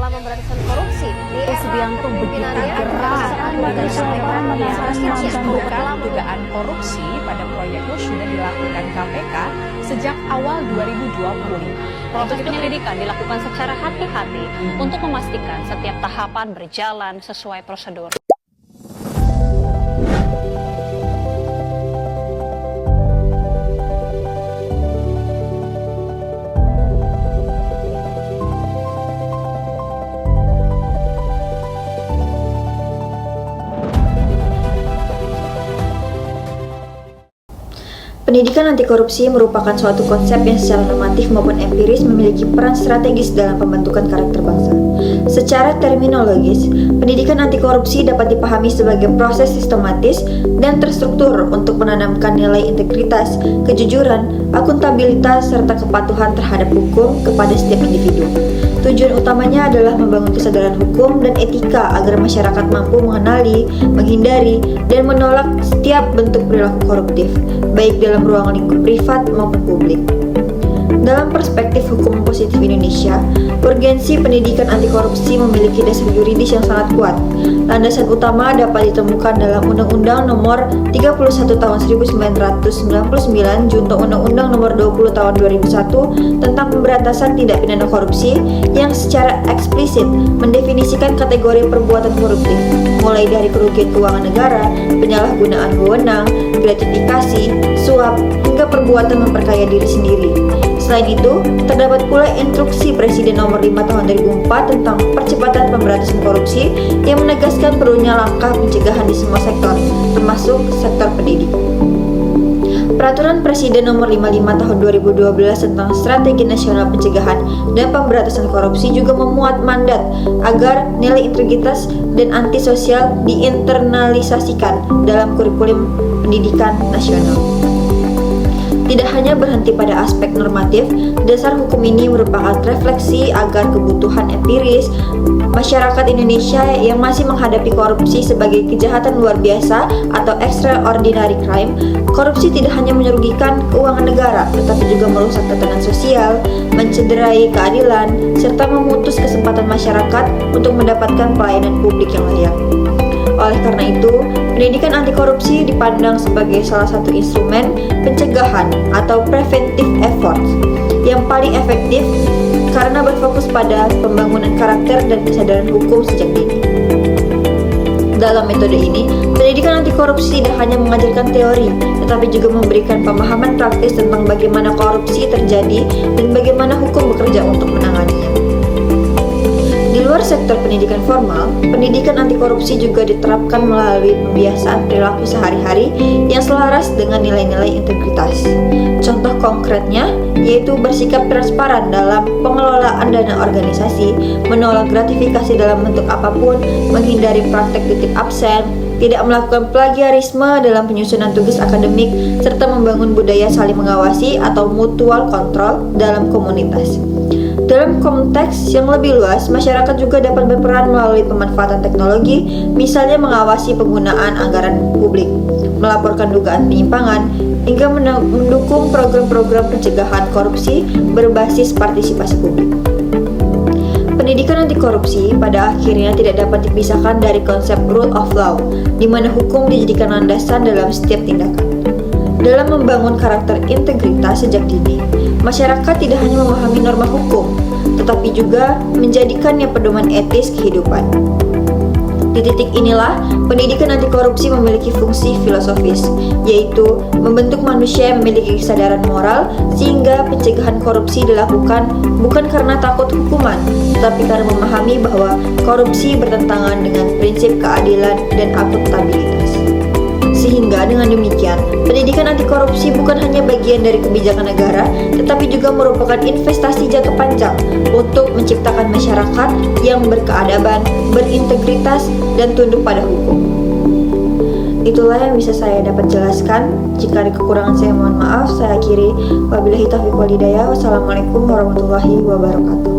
dalam pemberantasan korupsi di Subianto begitu gerak membuka dugaan korupsi pada proyek sudah dilakukan KPK sejak awal 2020. Proses penyelidikan dilakukan secara hati-hati untuk memastikan setiap tahapan berjalan sesuai prosedur. Pendidikan anti korupsi merupakan suatu konsep yang secara normatif maupun empiris memiliki peran strategis dalam pembentukan karakter bangsa. Secara terminologis, pendidikan anti korupsi dapat dipahami sebagai proses sistematis dan terstruktur untuk menanamkan nilai integritas, kejujuran, akuntabilitas, serta kepatuhan terhadap hukum kepada setiap individu. Tujuan utamanya adalah membangun kesadaran hukum dan etika agar masyarakat mampu mengenali, menghindari, dan menolak setiap bentuk perilaku koruptif, baik dalam ruang lingkup privat maupun publik. Dalam perspektif hukum positif Indonesia, urgensi pendidikan anti korupsi memiliki dasar yuridis yang sangat kuat. Landasan utama dapat ditemukan dalam Undang-Undang Nomor 31 Tahun 1999 junto Undang-Undang Nomor 20 Tahun 2001 tentang pemberantasan tindak pidana korupsi yang secara eksplisit mendefinisikan kategori perbuatan koruptif, mulai dari kerugian keuangan negara, penyalahgunaan wewenang, gratifikasi, suap, hingga perbuatan memperkaya diri sendiri. Selain itu, terdapat pula Instruksi Presiden Nomor 5 Tahun 2004 tentang percepatan pemberantasan korupsi yang menegaskan perlunya langkah pencegahan di semua sektor, termasuk sektor pendidikan. Peraturan Presiden Nomor 55 Tahun 2012 tentang Strategi Nasional Pencegahan dan Pemberantasan Korupsi juga memuat mandat agar nilai integritas dan antisosial diinternalisasikan dalam kurikulum pendidikan nasional. Tidak hanya berhenti pada aspek normatif, dasar hukum ini merupakan refleksi agar kebutuhan empiris masyarakat Indonesia yang masih menghadapi korupsi sebagai kejahatan luar biasa atau extraordinary crime. Korupsi tidak hanya merugikan keuangan negara, tetapi juga merusak tatanan sosial, mencederai keadilan, serta memutus kesempatan masyarakat untuk mendapatkan pelayanan publik yang layak. Oleh karena itu, pendidikan anti korupsi dipandang sebagai salah satu instrumen pencegahan atau preventive efforts yang paling efektif karena berfokus pada pembangunan karakter dan kesadaran hukum sejak dini. Dalam metode ini, pendidikan anti korupsi tidak hanya mengajarkan teori, tetapi juga memberikan pemahaman praktis tentang bagaimana korupsi terjadi dan bagaimana hukum bekerja untuk menanganinya. Di luar sektor pendidikan formal, pendidikan anti korupsi juga diterapkan melalui pembiasaan perilaku sehari-hari yang selaras dengan nilai-nilai integritas. Contoh konkretnya yaitu bersikap transparan dalam pengelolaan dana organisasi, menolak gratifikasi dalam bentuk apapun, menghindari praktek titip absen, tidak melakukan plagiarisme dalam penyusunan tugas akademik, serta membangun budaya saling mengawasi atau mutual control dalam komunitas. Dalam konteks yang lebih luas, masyarakat juga dapat berperan melalui pemanfaatan teknologi, misalnya mengawasi penggunaan anggaran publik, melaporkan dugaan penyimpangan, hingga mendukung program-program pencegahan korupsi berbasis partisipasi publik. Pendidikan anti korupsi pada akhirnya tidak dapat dipisahkan dari konsep rule of law, di mana hukum dijadikan landasan dalam setiap tindakan. Dalam membangun karakter integritas sejak dini, masyarakat tidak hanya memahami norma hukum, tetapi juga menjadikannya pedoman etis kehidupan. Di titik inilah, pendidikan anti korupsi memiliki fungsi filosofis, yaitu membentuk manusia yang memiliki kesadaran moral sehingga pencegahan korupsi dilakukan bukan karena takut hukuman, tetapi karena memahami bahwa korupsi bertentangan dengan prinsip keadilan dan akuntabilitas. Sehingga dengan demikian, pendidikan anti korupsi bukan hanya bagian dari kebijakan negara, tetapi juga merupakan investasi jangka panjang untuk menciptakan masyarakat yang berkeadaban, berintegritas, dan tunduk pada hukum. Itulah yang bisa saya dapat jelaskan. Jika ada kekurangan saya mohon maaf. Saya akhiri. Wabillahi taufiq wal hidayah. Wassalamualaikum warahmatullahi wabarakatuh.